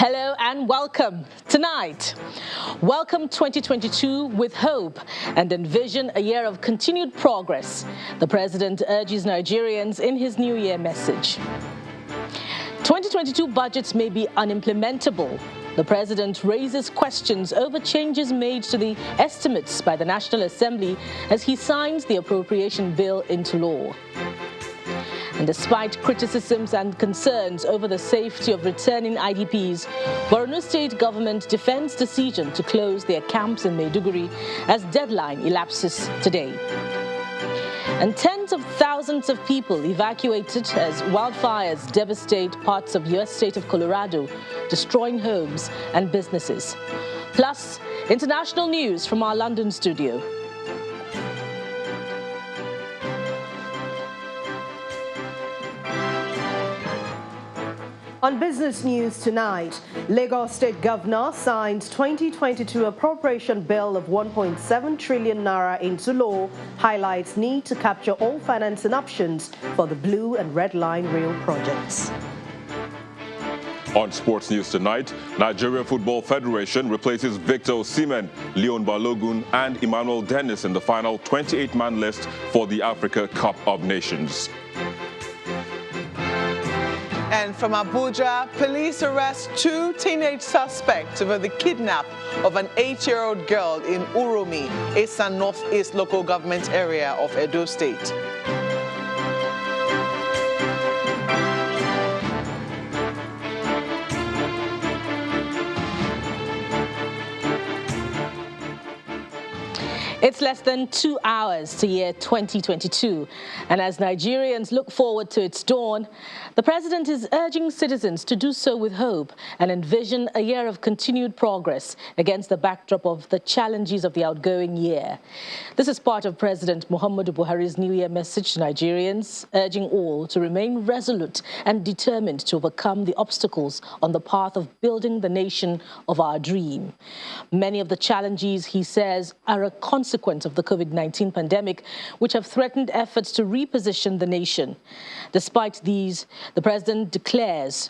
Hello and welcome. Tonight, welcome 2022 with hope and envision a year of continued progress. The president urges Nigerians in his New Year message. 2022 budgets may be unimplementable. The president raises questions over changes made to the estimates by the National Assembly as he signs the appropriation bill into law. And despite criticisms and concerns over the safety of returning IDPs, Borno State government defends decision to close their camps in Maiduguri as deadline elapses today. And tens of thousands of people evacuated as wildfires devastate parts of U.S. state of Colorado, destroying homes and businesses. Plus, international news from our London studio. On business news tonight, Lagos State Governor signs 2022 appropriation bill of 1.7 trillion naira into law, highlights need to capture all financing options for the Blue and Red Line rail projects. On sports news tonight, Nigeria Football Federation replaces Victor Osimhen, Leon Balogun and Emmanuel Dennis in the final 28-man list for the Africa Cup of Nations. And from Abuja, police arrest 2 teenage suspects over the kidnap of an 8-year-old girl in Uromi, East and Northeast local government area of Edo State. It's less than 2 hours to year 2022, and as Nigerians look forward to its dawn, the president is urging citizens to do so with hope and envision a year of continued progress against the backdrop of the challenges of the outgoing year. This is part of President Muhammadu Buhari's New Year message to Nigerians, urging all to remain resolute and determined to overcome the obstacles on the path of building the nation of our dream. Many of the challenges, he says, are a consequence of the COVID-19 pandemic, which have threatened efforts to reposition the nation. Despite these, the president declares,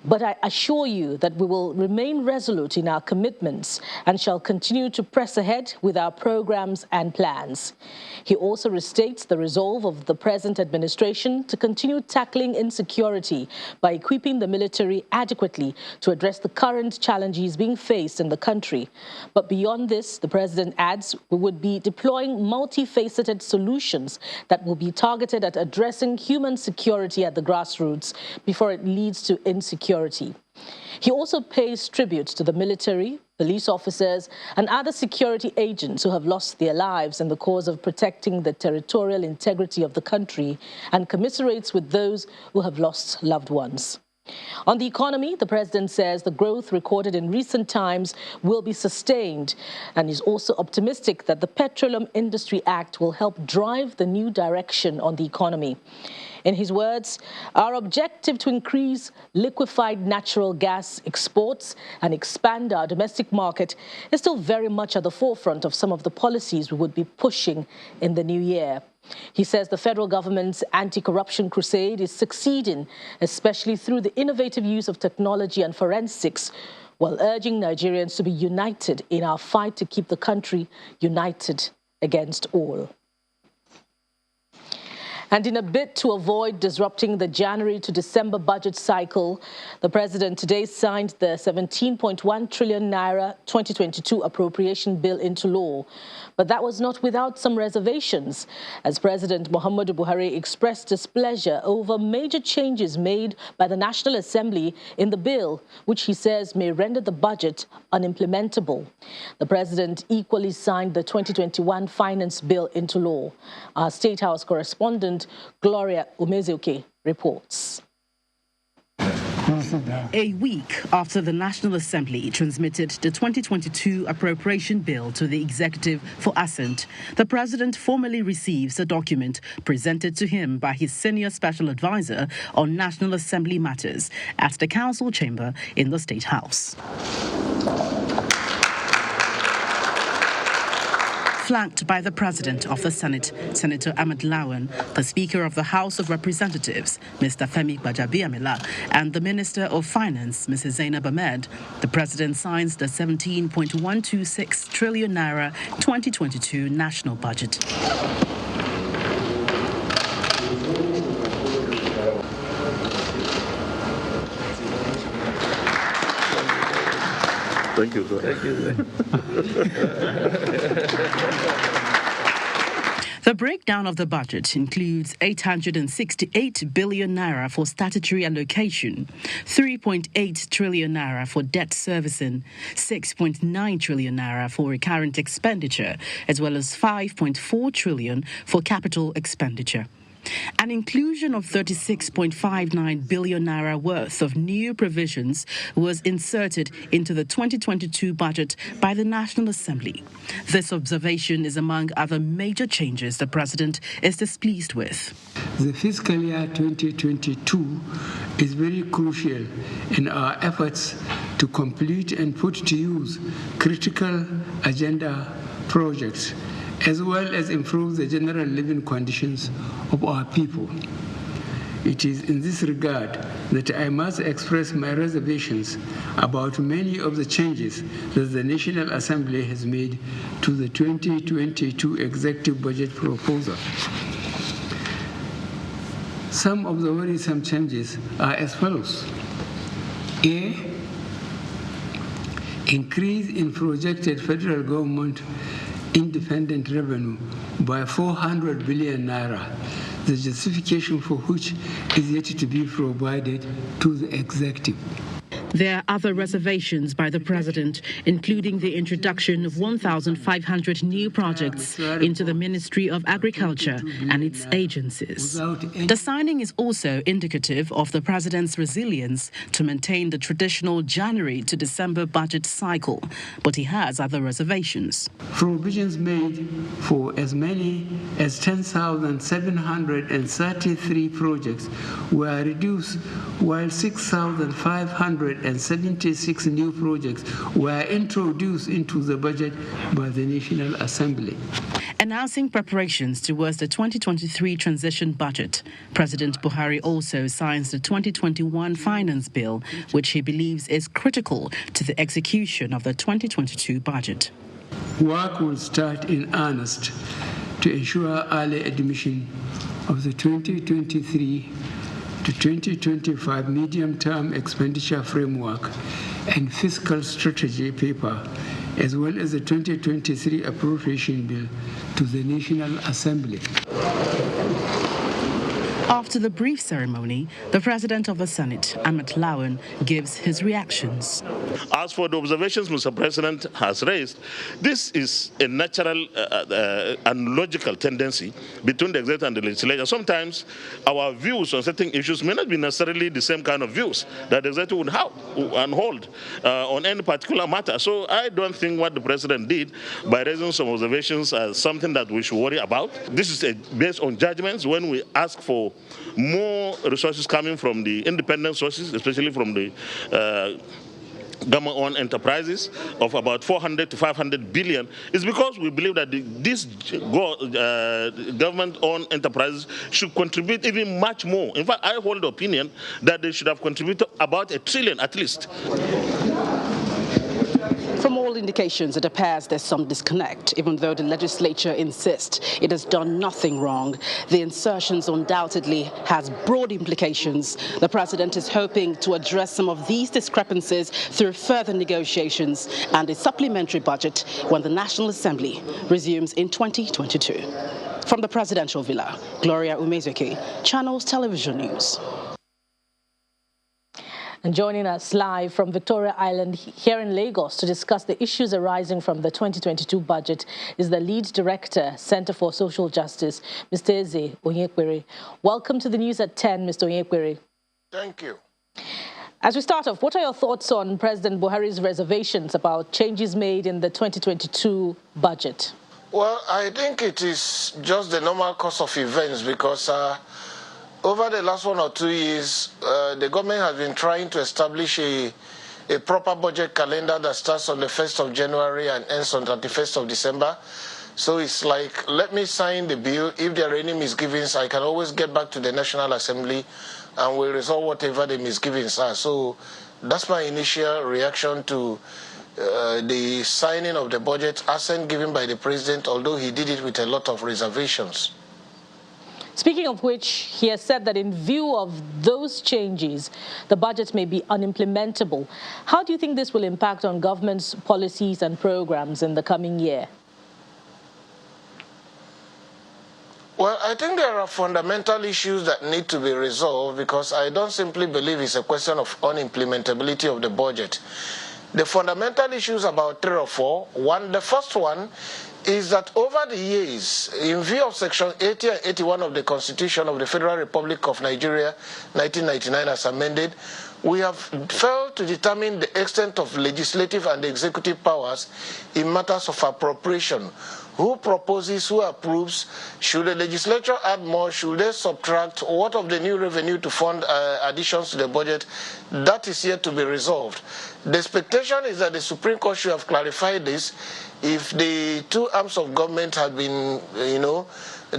"But I assure you that we will remain resolute in our commitments and shall continue to press ahead with our programs and plans." He also restates the resolve of the present administration to continue tackling insecurity by equipping the military adequately to address the current challenges being faced in the country. But beyond this, the president adds, we would be deploying multifaceted solutions that will be targeted at addressing human security at the grassroots before it leads to insecurity. He also pays tribute to the military, police officers, and other security agents who have lost their lives in the cause of protecting the territorial integrity of the country, and commiserates with those who have lost loved ones. On the economy, the president says the growth recorded in recent times will be sustained, and is also optimistic that the Petroleum Industry Act will help drive the new direction on the economy. In his words, our objective to increase liquefied natural gas exports and expand our domestic market is still very much at the forefront of some of the policies we would be pushing in the new year. He says the federal government's anti-corruption crusade is succeeding, especially through the innovative use of technology and forensics, while urging Nigerians to be united in our fight to keep the country united against all. And in a bid to avoid disrupting the January to December budget cycle, the president today signed the 17.1 trillion naira 2022 appropriation bill into law. But that was not without some reservations, as President Muhammadu Buhari expressed displeasure over major changes made by the National Assembly in the bill, which he says may render the budget unimplementable. The president equally signed the 2021 finance bill into law. Our State House correspondent Gloria Umezuke reports. A week after the National Assembly transmitted the 2022 appropriation bill to the executive for assent, the president formally receives a document presented to him by his senior special advisor on National Assembly matters at the council chamber in the State House. flanked by the President of the Senate, Senator AHMED LAWAN, the Speaker of the House of Representatives, Mr. Femi Gbajabiamila, and the Minister of Finance, Mrs. Zainab Ahmed. The President signs the 17.126 trillion naira 2022 national budget. Thank you, sir. Thank you, sir. The breakdown of the budget includes 868 billion naira for statutory allocation, 3.8 trillion naira for debt servicing, 6.9 trillion naira for recurrent expenditure, as well as 5.4 trillion for capital expenditure. An inclusion of 36.59 billion naira worth of new provisions was inserted into the 2022 budget by the National Assembly. This observation is among other major changes the President is displeased with. The fiscal year 2022 is very crucial in our efforts to complete and put to use critical agenda projects, as well as improve the general living conditions of our people. It is in this regard that I must express my reservations about many of the changes that the National Assembly has made to the 2022 executive budget proposal. Some of the worrisome changes are as follows. A, increase in projected federal government independent revenue by 400 billion naira, the justification for which is yet to be provided to the executive. There are other reservations by the President, including the introduction of 1,500 new projects into the Ministry of Agriculture and its agencies. The signing is also indicative of the President's resilience to maintain the traditional January to December budget cycle, but he has other reservations. Provisions made for as many as 10,733 projects were reduced, while 6,576 new projects were introduced into the budget by the National Assembly. Announcing preparations towards the 2023 transition budget, President Buhari also signs the 2021 finance bill, which he believes is critical to the execution of the 2022 budget. Work will start in earnest to ensure early admission of the 2023 to 2025 medium-term expenditure framework and fiscal strategy paper, as well as the 2023 appropriation bill to the National Assembly. After the brief ceremony, the President of the Senate, AHMED LAWAN, gives his reactions. As for the observations Mr. President has raised, this is a natural and logical tendency between the executive and the legislature. Sometimes our views on certain issues may not be necessarily the same kind of views that the executive would have and hold on any particular matter. So I don't think what the President did by raising some observations as something that we should worry about. This is based on judgments. When we ask for more resources coming from the independent sources, especially from the government-owned enterprises of about 400 to 500 billion, is because we believe that these government-owned enterprises should contribute even much more. In fact, I hold the opinion that they should have contributed about $1 trillion at least. From all indications, it appears there's some disconnect, even though the legislature insists it has done nothing wrong. The insertions undoubtedly has broad implications. The President is hoping to address some of these discrepancies through further negotiations and a supplementary budget when the National Assembly resumes in 2022. From the Presidential Villa, Gloria Umezuke, Channels Television News. And joining us live from Victoria Island here in Lagos to discuss the issues arising from the 2022 budget is the lead director, Center for Social Justice, Mr. Eze Onyekwere. Welcome to the news at 10, Mr. Onyekwere. Thank you. As we start off, what are your thoughts on President Buhari's reservations about changes made in the 2022 budget? Well, I think it is just the normal course of events because over the last 1 or 2 years, the government has been trying to establish a proper budget calendar that starts on the 1st of January and ends on the 31st of December. So it's like, let me sign the bill. If there are any misgivings, I can always get back to the National Assembly and we'll resolve whatever the misgivings are. So that's my initial reaction to the signing of the budget, assent given by the president, although he did it with a lot of reservations. Speaking of which, he has said that in view of those changes, the budget may be unimplementable. How do you think this will impact on government's policies and programs in the coming year? Well, I think there are fundamental issues that need to be resolved because I don't simply believe it's a question of unimplementability of the budget. The fundamental issues about 3 or 4. One, the first one is that over the years, in view of Section 80 and 81 of the Constitution of the Federal Republic of Nigeria, 1999 as amended, we have failed to determine the extent of legislative and executive powers in matters of appropriation. Who proposes, who approves? Should the legislature add more? Should they subtract? What of the new revenue to fund additions to the budget? That is yet to be resolved. The expectation is that the Supreme Court should have clarified this if the two arms of government had been,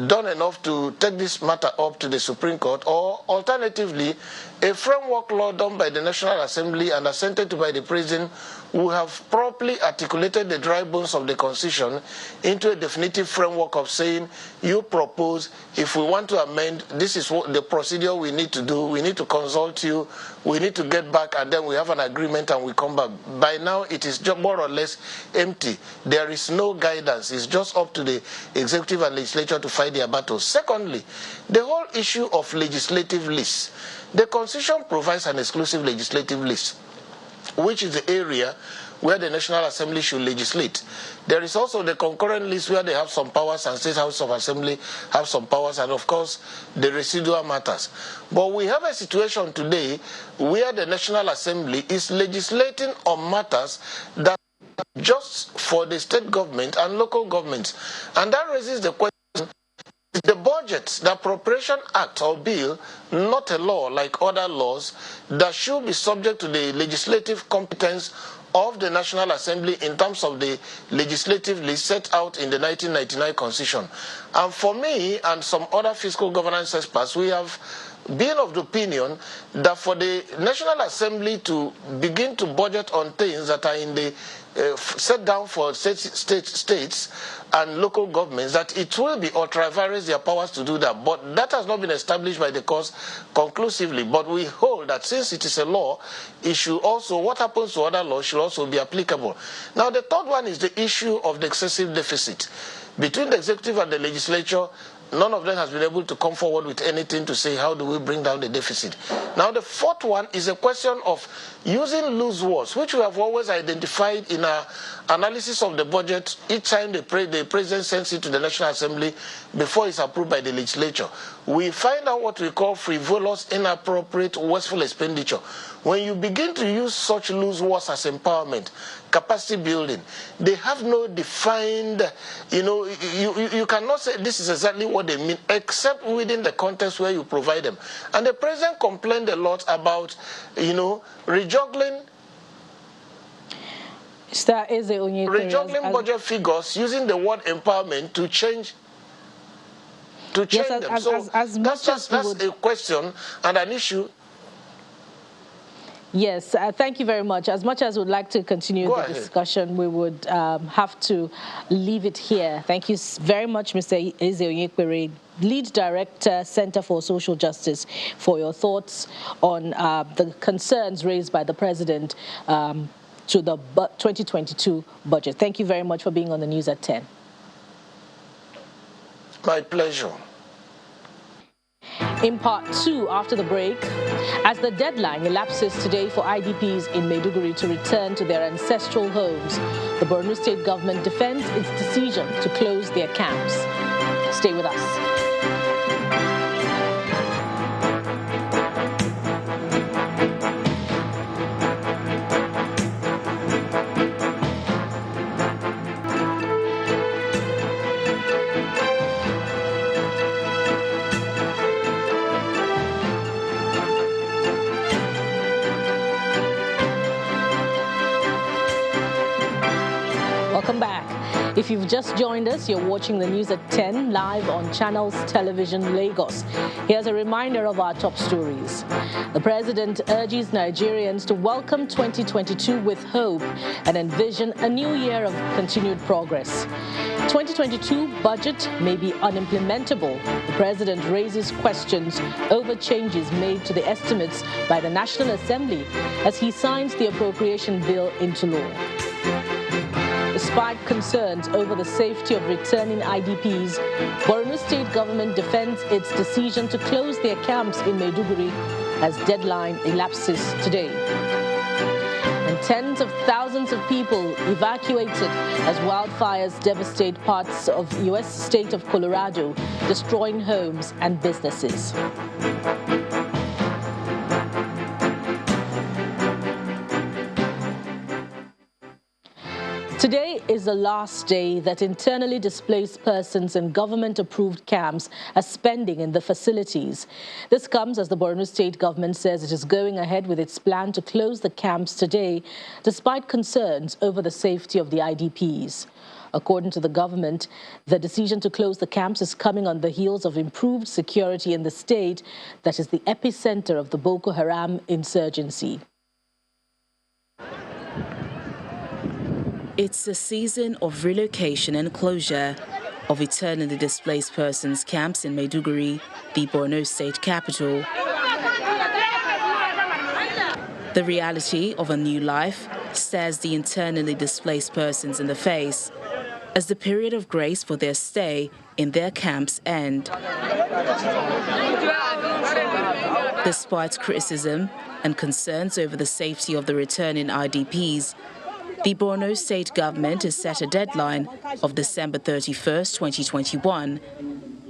done enough to take this matter up to the Supreme Court, or alternatively, a framework law done by the National Assembly and assented to by the President will have properly articulated the dry bones of the Constitution into a definitive framework of saying, you propose, if we want to amend, this is what the procedure we need to do, we need to consult you, we need to get back, and then we have an agreement and we come back. By now, it is just more or less empty. There is no guidance. It's just up to the executive and legislature to fight their battles. Secondly, the whole issue of legislative lists. The Constitution provides an exclusive legislative list, which is the area where the National Assembly should legislate. There is also the concurrent list where they have some powers and State House of Assembly have some powers, and of course the residual matters. But we have a situation today where the National Assembly is legislating on matters that are just for the state government and local governments. And that raises the question, is the budget, the Appropriation Act or bill, not a law like other laws that should be subject to the legislative competence of the National Assembly in terms of the legislative list set out in the 1999 Constitution? And for me and some other fiscal governance experts, we have been of the opinion that for the National Assembly to begin to budget on things that are in the set down for states and local governments, that it will be ultra-vires their powers to do that. But that has not been established by the courts conclusively. But we hold that since it is a law, it should also, what happens to other laws should also be applicable. Now, the third one is the issue of the excessive deficit. Between the executive and the legislature, none of them has been able to come forward with anything to say how do we bring down the deficit. Now the fourth one is a question of using loose words, which we have always identified in our analysis of the budget each time the President sends it to the National Assembly before it's approved by the legislature. We find out what we call frivolous, inappropriate, wasteful expenditure. When you begin to use such loose words as empowerment, capacity building, they have no defined, you cannot say this is exactly what they mean, except within the context where you provide them. And the President complained a lot about, rejuggling budget figures using the word empowerment to change them. So that's a question and an issue. Yes, thank you very much. As much as we'd like to continue the discussion, we would have to leave it here. Thank you very much, Mr. Eze Onyekwere, Lead Director, Center for Social Justice, for your thoughts on the concerns raised by the President to the 2022 budget. Thank you very much for being on the news at 10. My pleasure. In part 2, after the break, as the deadline elapses today for IDPs in Maiduguri to return to their ancestral homes, the Borno State government defends its decision to close their camps. Stay with us. If you've just joined us, you're watching the news at 10 live on Channels Television Lagos. Here's a reminder of our top stories. The president urges Nigerians to welcome 2022 with hope and envision a new year of continued progress. 2022 budget may be unimplementable. The president raises questions over changes made to the estimates by the National Assembly as he signs the appropriation bill into law. Despite concerns over the safety of returning IDPs, Borno State government defends its decision to close their camps in Maiduguri as deadline elapses today. And tens of thousands of people evacuated as wildfires devastate parts of U.S. state of Colorado, destroying homes and businesses. Today is the last day that internally displaced persons in government-approved camps are spending in the facilities. This comes as the Borno State government says it is going ahead with its plan to close the camps today, despite concerns over the safety of the IDPs. According to the government, the decision to close the camps is coming on the heels of improved security in the state that is the epicenter of the Boko Haram insurgency. It's a season of relocation and closure of eternally displaced persons camps in Maiduguri, the Borno State capital. The reality of a new life stares the internally displaced persons in the face as the period of grace for their stay in their camps end. Despite criticism and concerns over the safety of the returning IDPs, the Borno State government has set a deadline of December 31st, 2021,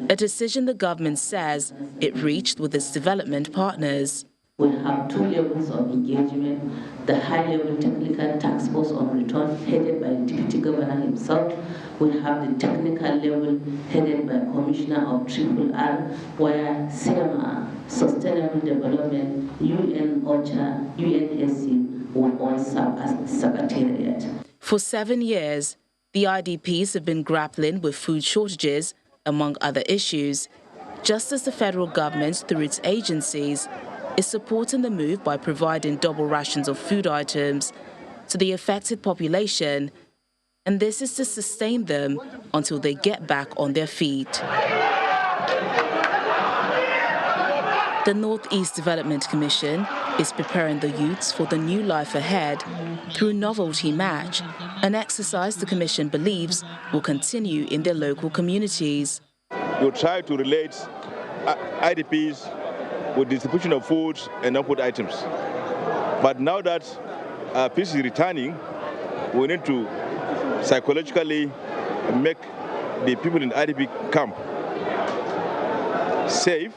a decision the government says it reached with its development partners. We have two levels of engagement: the high-level technical task force on return headed by the Deputy Governor himself. We have the technical level headed by Commissioner of RRR, where SEMA, Sustainable Development, UN OCHA, UNSC, will all serve as the secretariat. For 7 years, the IDPs have been grappling with food shortages, among other issues, just as the federal government, through its agencies, is supporting the move by providing double rations of food items to the affected population, and this is to sustain them until they get back on their feet. The Northeast Development Commission is preparing the youths for the new life ahead through Novelty Match, an exercise the Commission believes will continue in their local communities. We'll try to relate IDPs with distribution of food and non-food items. But now that peace is returning, we need to psychologically make the people in the IDP camp safe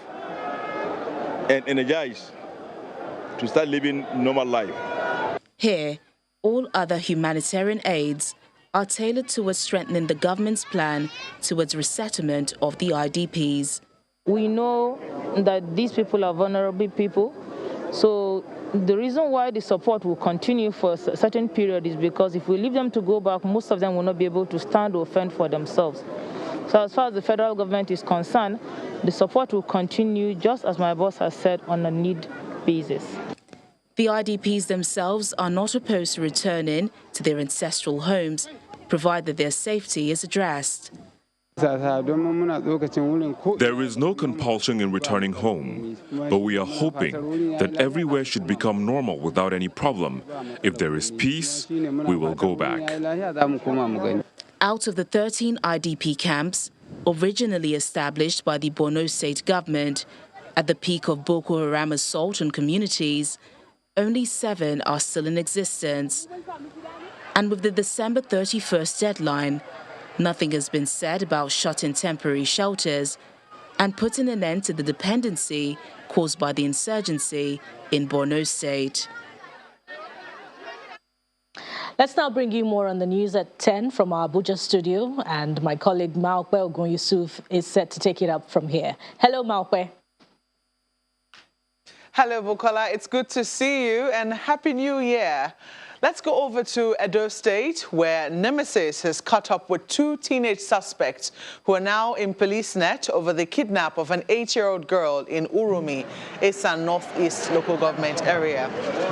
and energized to start living normal life. Here, all other humanitarian aids are tailored towards strengthening the government's plan towards resettlement of the IDPs. We know that these people are vulnerable people, so the reason why the support will continue for a certain period is because if we leave them to go back, most of them will not be able to stand or fend for themselves. So as far as the federal government is concerned, the support will continue, just as my boss has said, on a need basis. The IDPs themselves are not opposed to returning to their ancestral homes, provided their safety is addressed. There is no compulsion in returning home, but we are hoping that everywhere should become normal without any problem. If there is peace, we will go back. Out of the 13 IDP camps, originally established by the Borno State government at the peak of Boko Haram assault on communities, only 7 are still in existence. And with the December 31st deadline, nothing has been said about shutting temporary shelters and putting an end to the dependency caused by the insurgency in Borno State. Let's now bring you more on the news at 10 from our Abuja studio, and my colleague Maokwe Ogun-Yusuf is set to take it up from here. Hello, Maokwe. Hello, Bukola. It's good to see you, and Happy New Year. Let's go over to Edo State, where Nemesis has caught up with 2 teenage suspects who are now in police net over the kidnap of an 8-year-old girl in Urumi, Esan Northeast local government area.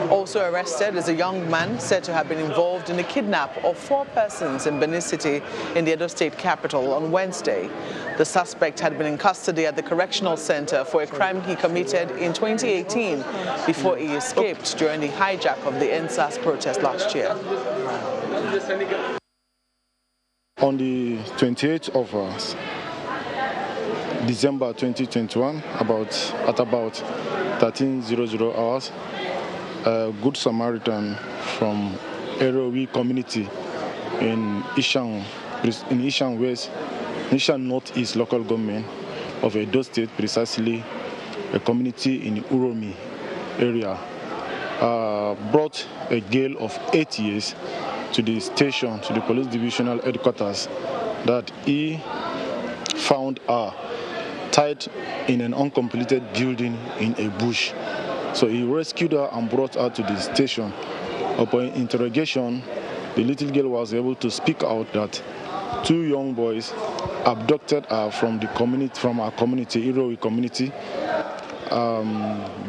Also arrested is a young man said to have been involved in the kidnap of 4 persons in Benin City in the Edo State capital on Wednesday. The suspect had been in custody at the correctional center for a crime he committed in 2018 before he escaped during the hijack of the NSAS protest last year. On the 28th of December 2021, at about 13:00 hours, a Good Samaritan from Erowi community in Ishan West, Ishan Northeast local government of Edo State, precisely a community in the Uromi area, brought a girl of 8 years to the station, to the police divisional headquarters, that he found her tied in an uncompleted building in a bush. So he rescued her and brought her to the station. Upon interrogation, the little girl was able to speak out that 2 young boys abducted her from the community, from our community, Irowi community,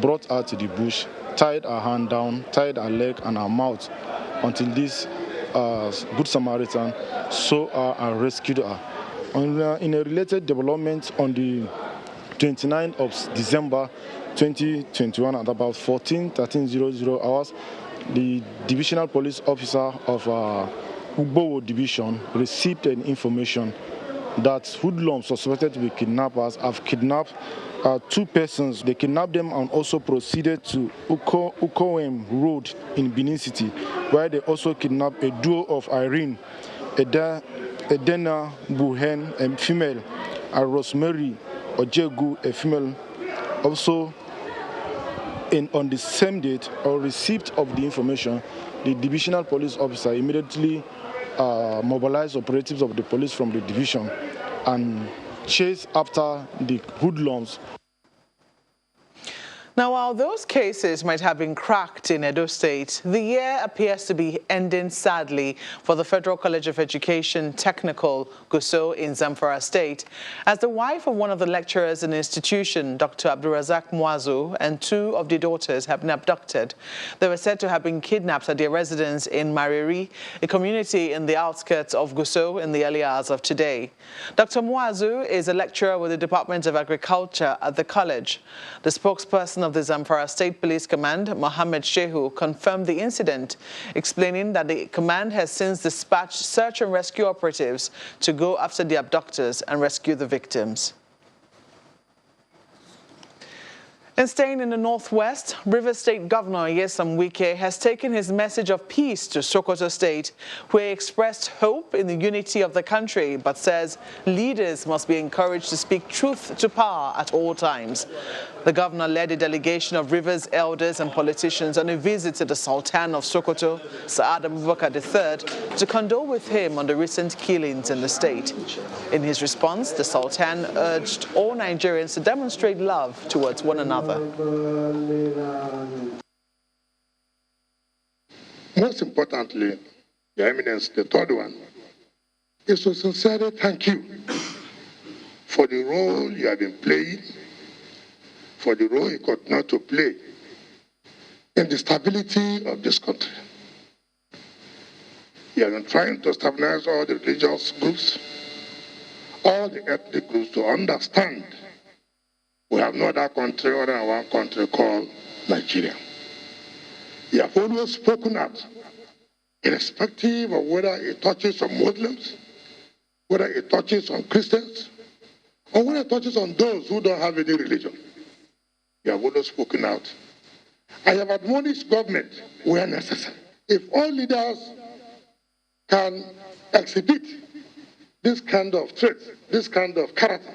brought her to the bush, tied her hand down, tied her leg and her mouth until this Good Samaritan saw her and rescued her. In a related development, on the 29th of December 2021 at about 13:00 hours, the divisional police officer of Ugbowo division received an information that hoodlums suspected to be kidnappers have kidnapped 2 persons. They kidnapped them and also proceeded to Ukowem Road in Benin City, where they also kidnapped a duo of Irene, Edena Buhen, a female, and Rosemary Ojegu, a female. Also, on the same date, or receipt of the information, the divisional police officer immediately mobilized operatives of the police from the division and chased after the hoodlums. Now, while those cases might have been cracked in Edo State, the year appears to be ending sadly for the Federal College of Education Technical, Gusau, in Zamfara State, as the wife of one of the lecturers in the institution, Dr. Abdulrazak Muazu, and 2 of the daughters have been abducted. They were said to have been kidnapped at their residence in Mariri, a community in the outskirts of Gusau, in the early hours of today. Dr. Muazu is a lecturer with the Department of Agriculture at the college. The spokesperson of the Zamfara State Police Command, Mohammed Shehu, confirmed the incident, explaining that the command has since dispatched search and rescue operatives to go after the abductors and rescue the victims. And staying in the Northwest, Rivers State Governor Nyesom Wike has taken his message of peace to Sokoto State, where he expressed hope in the unity of the country, but says leaders must be encouraged to speak truth to power at all times. The governor led a delegation of Rivers elders and politicians on a visit to the Sultan of Sokoto, Saad Abubakar III, to condole with him on the recent killings in the state. In his response, the Sultan urged all Nigerians to demonstrate love towards one another. Most importantly, Your Eminence, the third one, is to sincerely thank you for the role you have been playing, for the role you continue to play in the stability of this country. You have been trying to stabilize all the religious groups, all the ethnic groups, to understand we have no other country other than one country called Nigeria. You have always spoken out, irrespective of whether it touches on Muslims, whether it touches on Christians, or whether it touches on those who don't have any religion. You have always spoken out. I have admonished government where necessary. If all leaders can exhibit this kind of traits, this kind of character,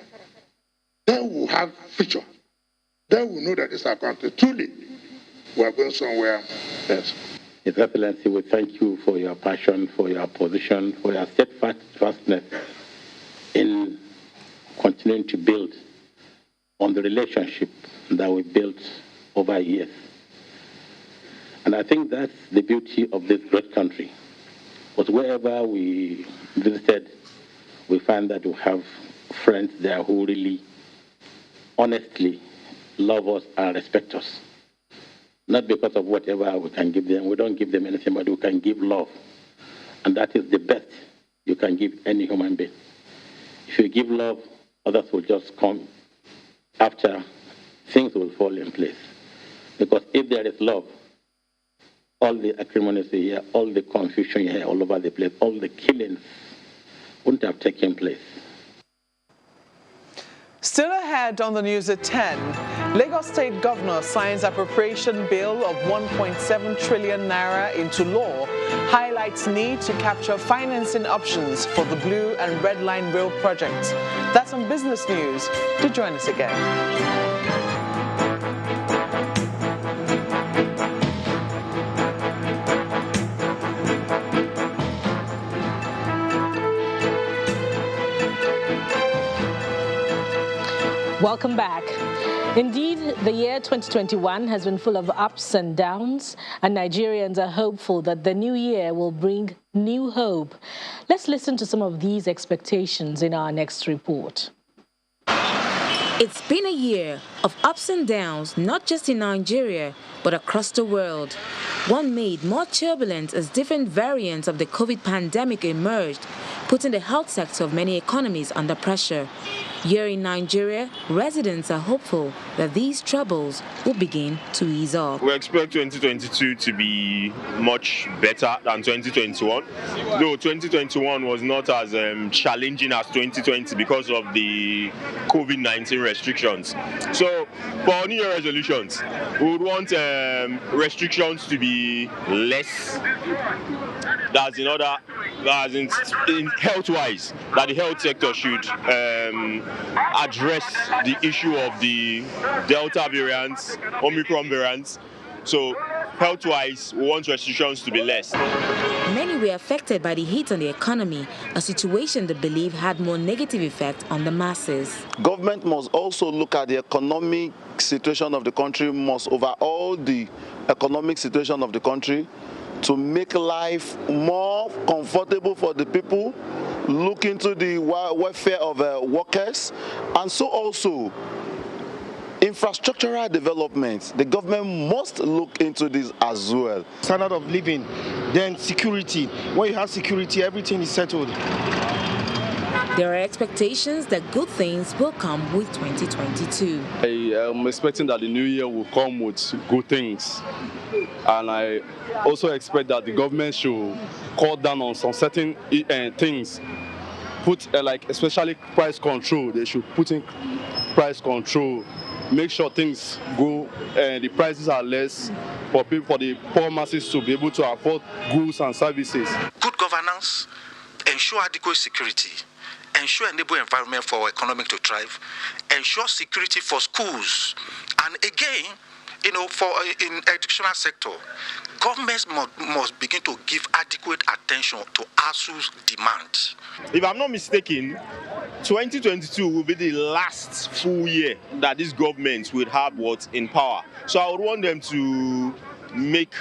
they will have future. They will know that this is our country. Truly, we are going somewhere else. His Excellency, we thank you for your passion, for your position, for your steadfastness in continuing to build on the relationship that we built over years. And I think that's the beauty of this great country. Because wherever we visited, we find that we have friends there who really, honestly love us and respect us. Not because of whatever we can give them. We don't give them anything, but we can give love. And that is the best you can give any human being. If you give love, others will just come after, things will fall in place. Because if there is love, all the acrimonies you hear, all the confusion you hear all over the place, all the killings wouldn't have taken place. Still ahead on the news at 10, Lagos State Governor signs appropriation bill of 1.7 trillion naira into law, highlights need to capture financing options for the Blue and Red Line Rail project. That's on Business News. Do join us again. Welcome back. Indeed, the year 2021 has been full of ups and downs, and Nigerians are hopeful that the new year will bring new hope. Let's listen to some of these expectations in our next report. It's been a year of ups and downs, not just in Nigeria, but across the world. One made more turbulent as different variants of the COVID pandemic emerged, putting the health sector of many economies under pressure. Here in Nigeria, residents are hopeful that these troubles will begin to ease off. We expect 2022 to be much better than 2021. Though 2021 was not as challenging as 2020 because of the COVID-19 restrictions. So for New Year resolutions, we would want restrictions to be less. That's in order, as in health-wise, that the health sector should address the issue of the Delta variants, Omicron variants. So health-wise, we want restrictions to be less. Many were affected by the hit on the economy, a situation they believe had more negative effect on the masses. Government must also look at the economic situation of the country, must overhaul the economic situation of the country to make life more comfortable for the people, look into the welfare of workers, and so also infrastructural development. The government must look into this as well. Standard of living, then security. When you have security, everything is settled. There are expectations that good things will come with 2022. I am expecting that the new year will come with good things. And I also expect that the government should cut down on some certain things. Put like especially price control. They should put in price control. Make sure things go and the prices are less for people, for the poor masses to be able to afford goods and services. Good governance, ensure adequate security, ensure enable environment for economic to thrive, ensure security for schools, and again, for in educational sector, governments must begin to give adequate attention to ASU's demand. If I'm not mistaken, 2022 will be the last full year that this government will have what's in power. So I would want them to make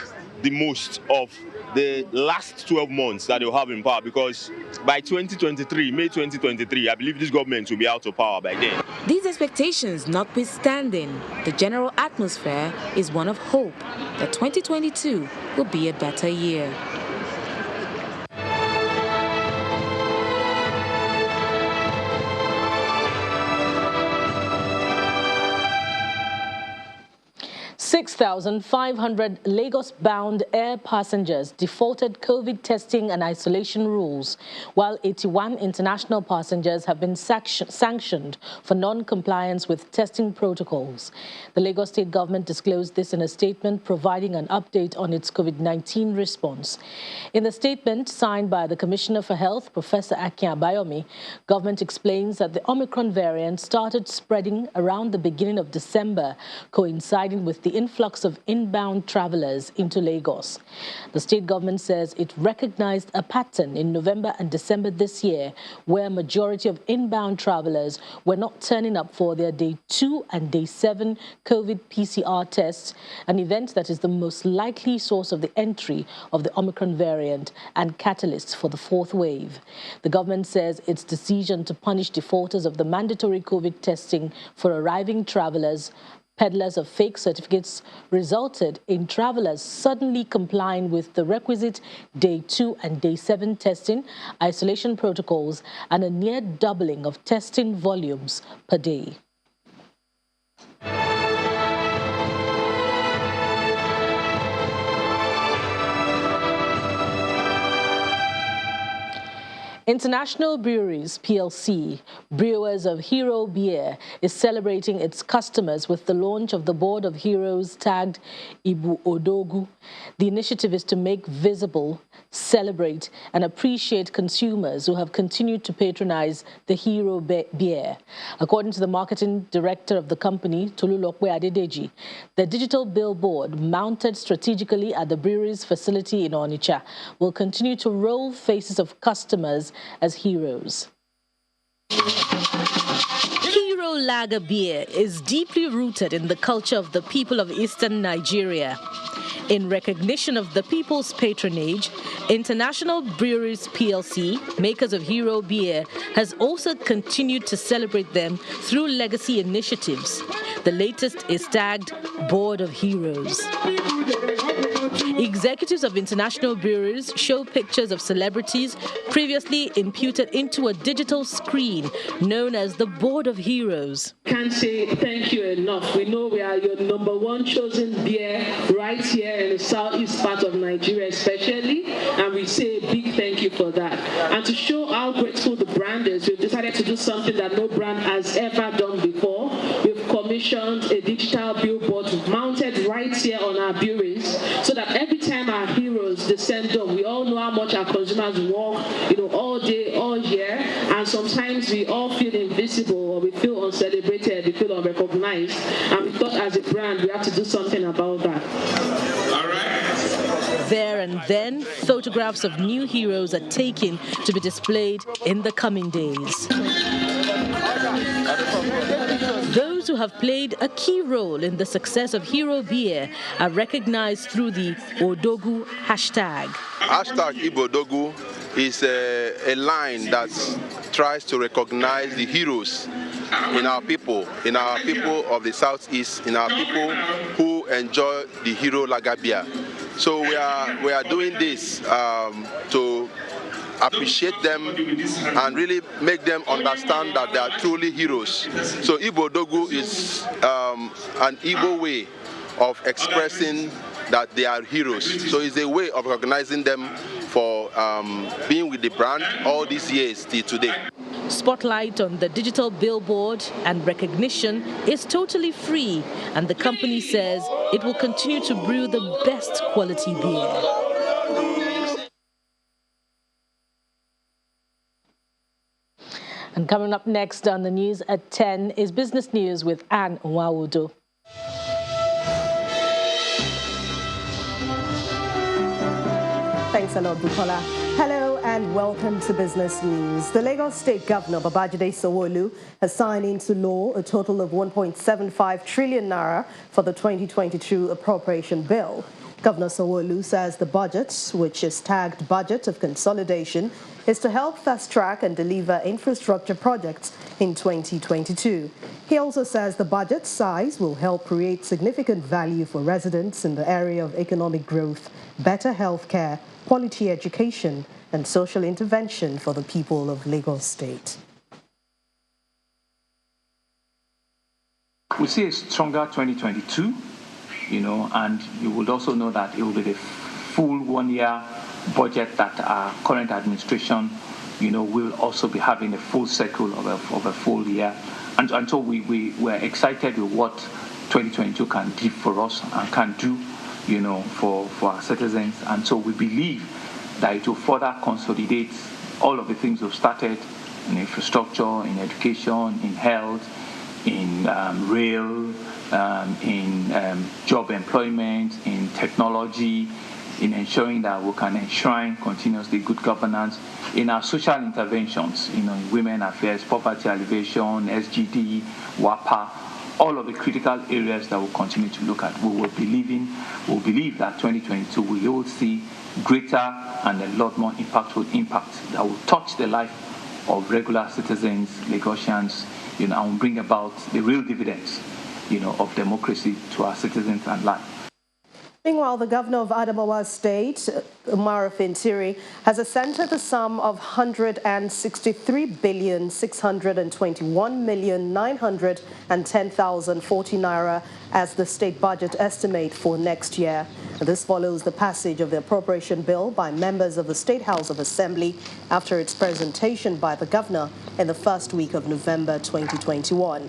the most of the last 12 months that they'll have in power, because by 2023, May 2023, I believe this government will be out of power by then. These expectations notwithstanding, the general atmosphere is one of hope that 2022 will be a better year. $6,500 Lagos-bound air passengers defaulted COVID testing and isolation rules, while 81 international passengers have been sanctioned for non-compliance with testing protocols. The Lagos State government disclosed this in a statement providing an update on its COVID-19 response. In the statement signed by the Commissioner for Health, Professor Akin Abayomi, government explains that the Omicron variant started spreading around the beginning of December, coinciding with the influx influx of inbound travelers into Lagos. The state government says it recognized a pattern in November and December this year where a majority of inbound travelers were not turning up for their Day 2 and Day 7 COVID PCR tests, an event that is the most likely source of the entry of the Omicron variant and catalyst for the fourth wave. The government says its decision to punish defaulters of the mandatory COVID testing for arriving travelers, peddlers of fake certificates, resulted in travelers suddenly complying with the requisite Day 2 and Day 7 testing, isolation protocols, and a near doubling of testing volumes per day. International Breweries PLC, Brewers of Hero Beer, is celebrating its customers with the launch of the Board of Heroes tagged Ibu Odogu. The initiative is to make visible, celebrate, and appreciate consumers who have continued to patronize the Hero Beer. According to the marketing director of the company, Tolulokwe Adedeji, the digital billboard mounted strategically at the brewery's facility in Onitsha will continue to roll faces of customers as heroes. Hero Lager beer is deeply rooted in the culture of the people of eastern Nigeria. In recognition of the people's patronage, International Breweries PLC, makers of Hero Beer, has also continued to celebrate them through legacy initiatives. The latest is tagged Board of Heroes. Executives of International Breweries show pictures of celebrities previously imputed into a digital screen known as the Board of Heroes. Can't say thank you enough. We know we are your #1 chosen beer right here in the southeast part of Nigeria especially, and we say a big thank you for that. And to show how grateful the brand is, we've decided to do something that no brand has ever done before. We've commissioned a digital billboard mounted right here on our breweries so that every time our heroes descend home, we all know how much our consumers work, all day, all year, and sometimes we all feel invisible or we feel uncelebrated, we feel unrecognized, and we thought as a brand we have to do something about that. All right. There and then, photographs of new heroes are taken to be displayed in the coming days. Those who have played a key role in the success of Hero Beer are recognized through the Odogu hashtag. Hashtag Ibodogu is a line that tries to recognize the heroes in our people of the southeast, in our people who enjoy the Hero Lager beer. So we are doing this to appreciate them and really make them understand that they are truly heroes. So Ibodogu is an Igbo way of expressing that they are heroes. So it's a way of recognizing them for being with the brand all these years till today. Spotlight on the digital billboard and recognition is totally free, and the company says it will continue to brew the best quality beer. And coming up next on the news at 10 is Business News with Anne Nwawudo. Thanks a lot, Bukola. Hello and welcome to Business News. The Lagos State Governor, Babajide Sanwo-Olu, has signed into law a total of 1.75 trillion naira for the 2022 appropriation bill. Governor Sanwo-Olu says the budget, which is tagged Budget of Consolidation, is to help fast-track and deliver infrastructure projects in 2022. He also says the budget size will help create significant value for residents in the area of economic growth, better healthcare, quality education, and social intervention for the people of Lagos State. We see a stronger 2022, and you would also know that it will be the full one-year budget that our current administration, will also be having a full cycle of a full year. And so we're excited with what 2022 can give for us and can do, for our citizens. And so we believe that it will further consolidate all of the things we've started in infrastructure, in education, in health, in rail, in job employment, in technology, in ensuring that we can enshrine continuously good governance, in our social interventions, in women affairs, poverty alleviation, SGD, WAPA, all of the critical areas that we'll continue to look at. We will believe that 2022 we will see greater and a lot more impactful impact that will touch the life of regular citizens, Lagosians, and will bring about the real dividends, of democracy to our citizens and life. Meanwhile, the governor of Adamawa State, Umar Fintiri, has assented the sum of 163,621,910,040 naira as the state budget estimate for next year. This follows the passage of the appropriation bill by members of the State House of Assembly after its presentation by the governor in the first week of November 2021.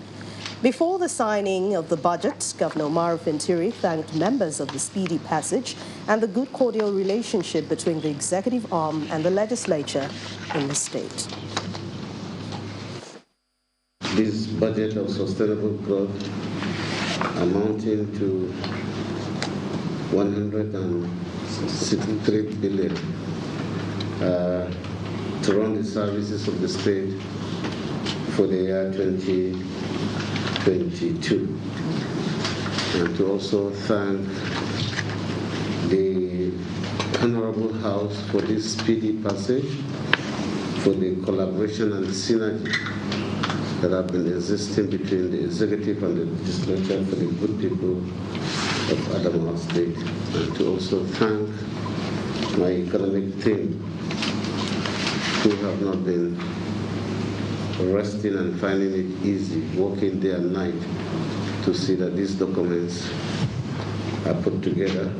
Before the signing of the budget, Governor Umar Fintiri thanked members of the speedy passage and the good cordial relationship between the executive arm and the legislature in the state. This budget of sustainable growth amounting to 163 billion to run the services of the state for the year 2022, and to also thank the Honorable House for this speedy passage, for the collaboration and synergy that have been existing between the executive and the legislature for the good people of Adamawa State, and to also thank my economic team who have not been resting and finding it easy, working day and night to see that these documents are put together.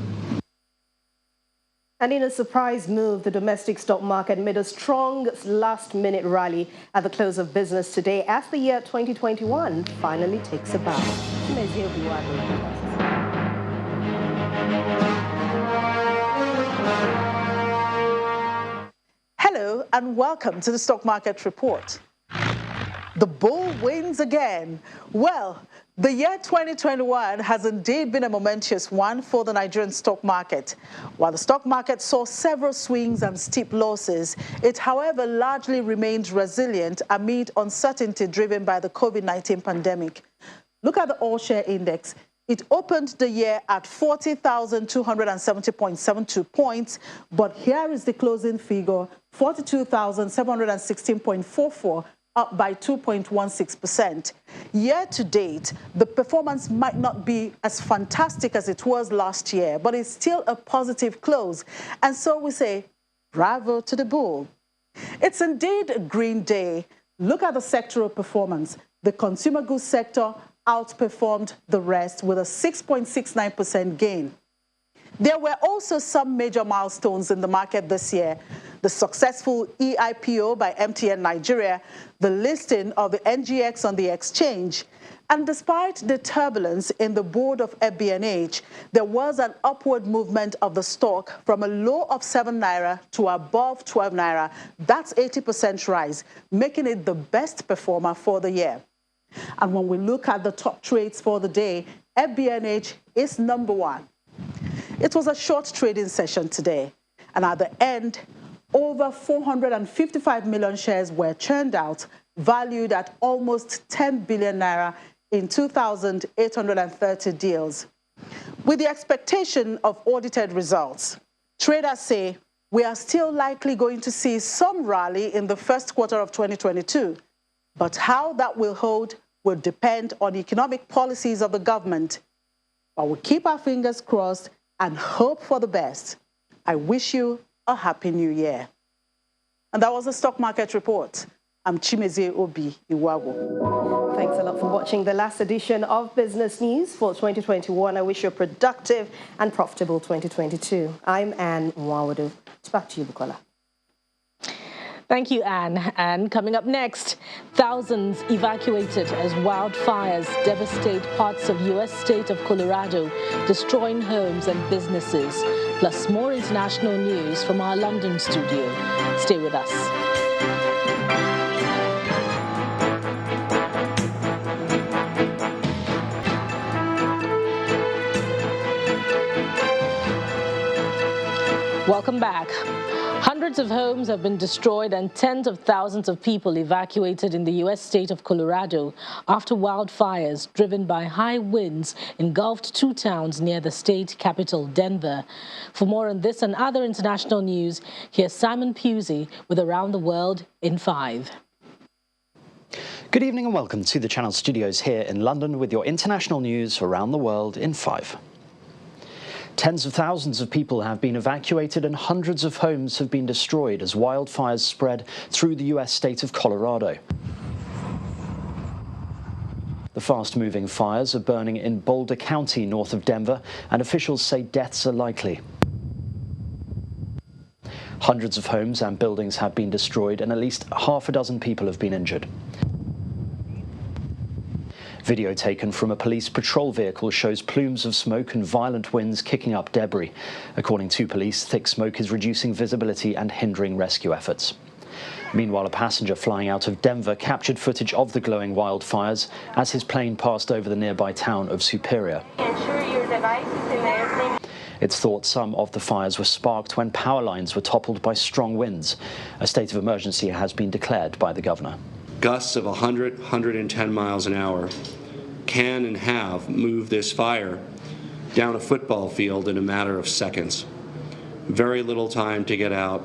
And in a surprise move, the domestic stock market made a strong last-minute rally at the close of business today as the year 2021 finally takes a bow. Hello and welcome to the Stock Market Report. The bull wins again. Well, the year 2021 has indeed been a momentous one for the Nigerian stock market. While the stock market saw several swings and steep losses, it, however, largely remained resilient amid uncertainty driven by the COVID-19 pandemic. Look at the all-share index. It opened the year at 40,270.72 points, but here is the closing figure, 42,716.44, up by 2.16%. Year to date, the performance might not be as fantastic as it was last year, but it's still a positive close. And so we say, bravo to the bull. It's indeed a green day. Look at the sectoral performance. The consumer goods sector outperformed the rest with a 6.69% gain. There were also some major milestones in the market this year. The successful EIPO by MTN Nigeria, the listing of the NGX on the exchange, and despite the turbulence in the board of FBNH, there was an upward movement of the stock from a low of 7 naira to above 12 naira. That's 80% rise, making it the best performer for the year. And when we look at the top trades for the day, FBNH is number one. It was a short trading session today, and at the end, over 455 million shares were churned out, valued at almost 10 billion naira in 2,830 deals. With the expectation of audited results, traders say we are still likely going to see some rally in the first quarter of 2022, but how that will hold will depend on economic policies of the government. But we'll keep our fingers crossed and hope for the best. I wish you a happy new year. And that was the Stock Market Report. I'm Chimezie Obi Iwago. Thanks a lot for watching the last edition of Business News for 2021. I wish you a productive and profitable 2022. I'm Anne Mwawadu. It's back to you, Bukola. Thank you, Anne. And coming up next, thousands evacuated as wildfires devastate parts of U.S. state of Colorado, destroying homes and businesses. Plus more international news from our London studio. Stay with us. Welcome back. Hundreds of homes have been destroyed and tens of thousands of people evacuated in the U.S. state of Colorado after wildfires driven by high winds engulfed two towns near the state capital, Denver. For more on this and other international news, here's Simon Pusey with Around the World in 5. Good evening and welcome to the Channel Studios here in London with your international news around the world in 5. Tens of thousands of people have been evacuated and hundreds of homes have been destroyed as wildfires spread through the U.S. state of Colorado. The fast-moving fires are burning in Boulder County, north of Denver, and officials say deaths are likely. Hundreds of homes and buildings have been destroyed and at least half a dozen people have been injured. Video taken from a police patrol vehicle shows plumes of smoke and violent winds kicking up debris. According to police, thick smoke is reducing visibility and hindering rescue efforts. Meanwhile, a passenger flying out of Denver captured footage of the glowing wildfires as his plane passed over the nearby town of Superior. It's thought some of the fires were sparked when power lines were toppled by strong winds. A state of emergency has been declared by the governor. Gusts of 100, 110 miles an hour can and have moved this fire down a football field in a matter of seconds. Very little time to get out,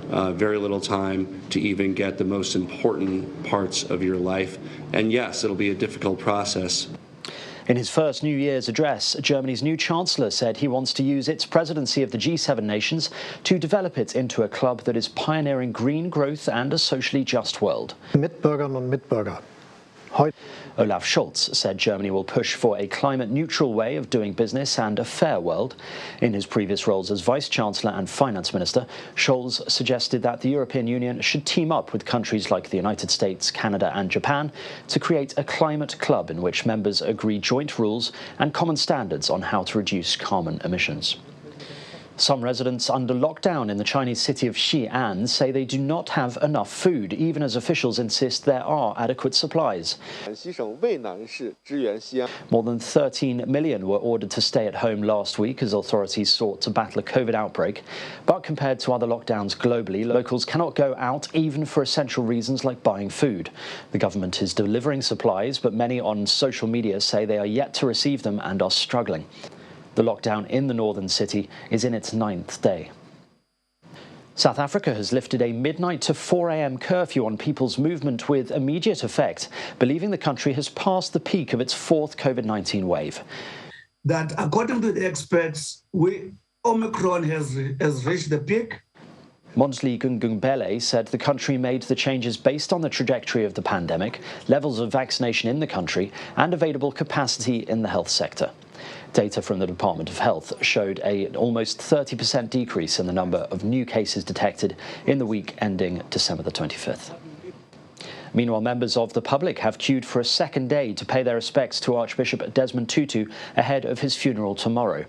very little time to even get the most important parts of your life. And yes, it'll be a difficult process. In his first New Year's address, Germany's new chancellor said he wants to use its presidency of the G7 nations to develop it into a club that is pioneering green growth and a socially just world. Mitbürgerinnen und Mitbürger. Olaf Scholz said Germany will push for a climate-neutral way of doing business and a fair world. In his previous roles as Vice-Chancellor and Finance Minister, Scholz suggested that the European Union should team up with countries like the United States, Canada and Japan to create a climate club in which members agree joint rules and common standards on how to reduce carbon emissions. Some residents under lockdown in the Chinese city of Xi'an say they do not have enough food, even as officials insist there are adequate supplies. More than 13 million were ordered to stay at home last week as authorities sought to battle a COVID outbreak. But compared to other lockdowns globally, locals cannot go out even for essential reasons like buying food. The government is delivering supplies, but many on social media say they are yet to receive them and are struggling. The lockdown in the northern city is in its 9th day. South Africa has lifted a midnight to 4 a.m. curfew on people's movement with immediate effect, believing the country has passed the peak of its 4th COVID-19 wave. That according to the experts, Omicron has reached the peak. Mondli Gungungbele said the country made the changes based on the trajectory of the pandemic, levels of vaccination in the country, and available capacity in the health sector. Data from the Department of Health showed an almost 30% decrease in the number of new cases detected in the week ending December the 25th. Meanwhile, members of the public have queued for a second day to pay their respects to Archbishop Desmond Tutu ahead of his funeral tomorrow.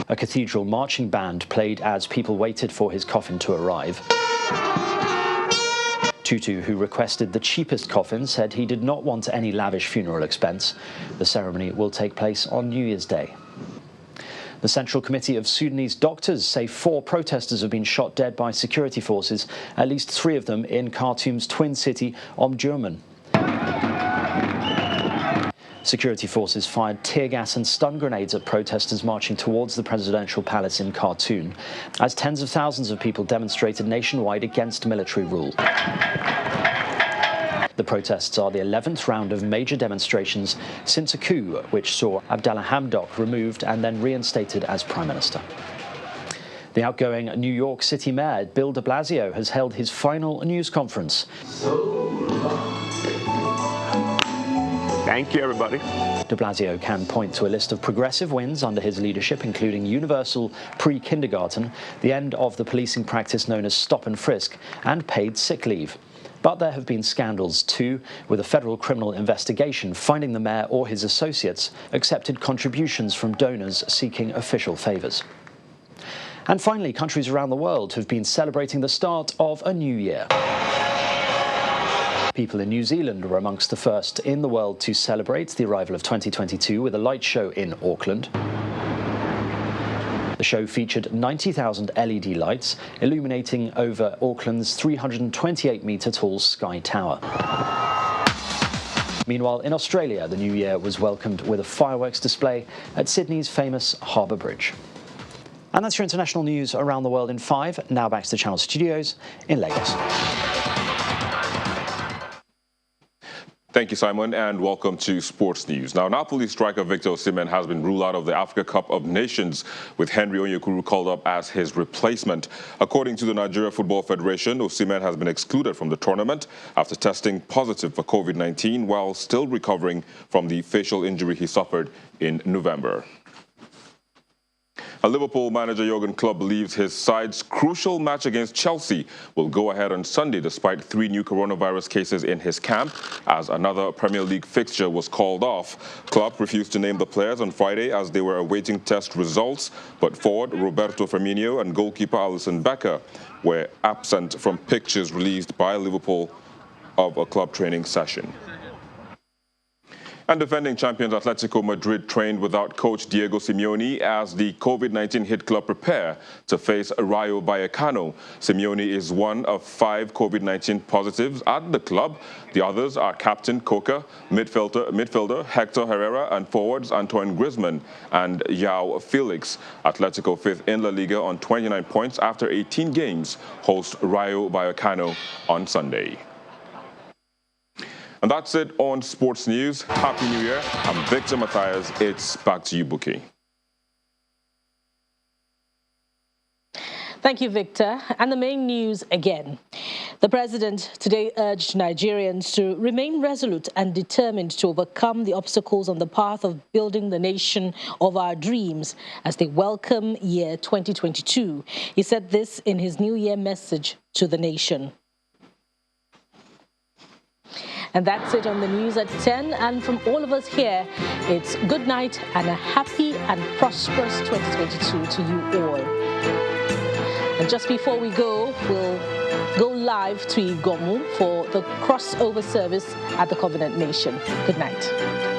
A cathedral marching band played as people waited for his coffin to arrive. Tutu, who requested the cheapest coffin, said he did not want any lavish funeral expense. The ceremony will take place on New Year's Day. The Central Committee of Sudanese doctors say 4 protesters have been shot dead by security forces, at least 3 of them in Khartoum's twin city, Omdurman. Security forces fired tear gas and stun grenades at protesters marching towards the presidential palace in Khartoum, as tens of thousands of people demonstrated nationwide against military rule. The protests are the 11th round of major demonstrations since a coup which saw Abdallah Hamdok removed and then reinstated as Prime Minister. The outgoing New York City Mayor, Bill de Blasio, has held his final news conference. Thank you, everybody. De Blasio can point to a list of progressive wins under his leadership, including universal pre-kindergarten, the end of the policing practice known as stop and frisk, and paid sick leave. But there have been scandals too, with a federal criminal investigation finding the mayor or his associates accepted contributions from donors seeking official favours. And finally, countries around the world have been celebrating the start of a new year. People in New Zealand were amongst the first in the world to celebrate the arrival of 2022 with a light show in Auckland. The show featured 90,000 LED lights illuminating over Auckland's 328-metre tall Sky Tower. Meanwhile, in Australia, the New Year was welcomed with a fireworks display at Sydney's famous Harbour Bridge. And that's your international news around the world in 5. Now back to the Channel Studios in Lagos. Thank you, Simon, and welcome to Sports News. Now, Napoli striker Victor Osimhen has been ruled out of the Africa Cup of Nations, with Henry Onyekuru called up as his replacement. According to the Nigeria Football Federation, Osimhen has been excluded from the tournament after testing positive for COVID-19 while still recovering from the facial injury he suffered in November. A Liverpool manager Jurgen Klopp believes his side's crucial match against Chelsea will go ahead on Sunday despite 3 new coronavirus cases in his camp, as another Premier League fixture was called off. Klopp refused to name the players on Friday as they were awaiting test results, but forward Roberto Firmino and goalkeeper Alisson Becker were absent from pictures released by Liverpool of a club training session. And defending champions Atletico Madrid trained without coach Diego Simeone as the COVID-19 hit club prepare to face Rayo Vallecano. Simeone is one of 5 COVID-19 positives at the club. The others are captain Coca, midfielder Hector Herrera, and forwards Antoine Griezmann and João Felix. Atletico, 5th in La Liga on 29 points after 18 games, host Rayo Vallecano on Sunday. And that's it on Sports News. Happy New Year. I'm Victor Matthias. It's back to you, Buki. Thank you, Victor. And the main news again. The president today urged Nigerians to remain resolute and determined to overcome the obstacles on the path of building the nation of our dreams as they welcome year 2022. He said this in his New Year message to the nation. And that's it on the news at 10. And from all of us here, it's good night and a happy and prosperous 2022 to you all. And just before we go, we'll go live to Igomu for the crossover service at the Covenant Nation. Good night.